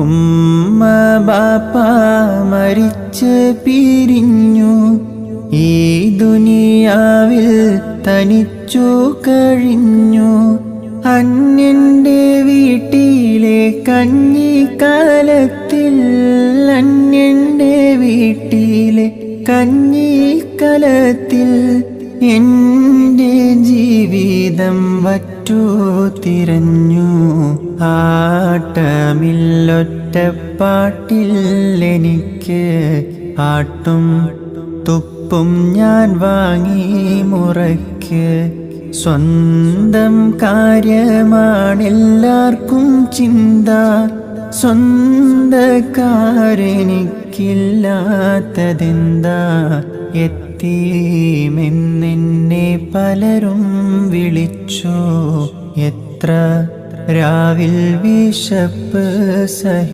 ഉമ്മ ബാപ്പ മരിച്ച് പിരിഞ്ഞു, ഈ ദുനിയാവിൽ തനിച്ചു കഴിഞ്ഞു. അന്യന്റെ വീട്ടിലെ കഞ്ഞിക്കലത്തിൽ, അന്യന്റെ വീട്ടിലെ കഞ്ഞിക്കലത്തിൽ എൻ്റെ ജീവിതം വറ്റു തിരഞ്ഞു. ആട്ടമില്ലൊറ്റപ്പാട്ടിൽ എനിക്ക് ആട്ടും തുപ്പും ഞാൻ വാങ്ങി മുറയ്ക്ക്. സ്വന്തം കാര്യമാണെല്ലാവർക്കും ചിന്ത, സ്വന്തക്കാരെനിക്കില്ലാത്തതെന്താ? യതീമെന്നെന്നെ പലരും വിളിച്ചു, എത്ര രാവിൽ വിശപ്പ് സഹി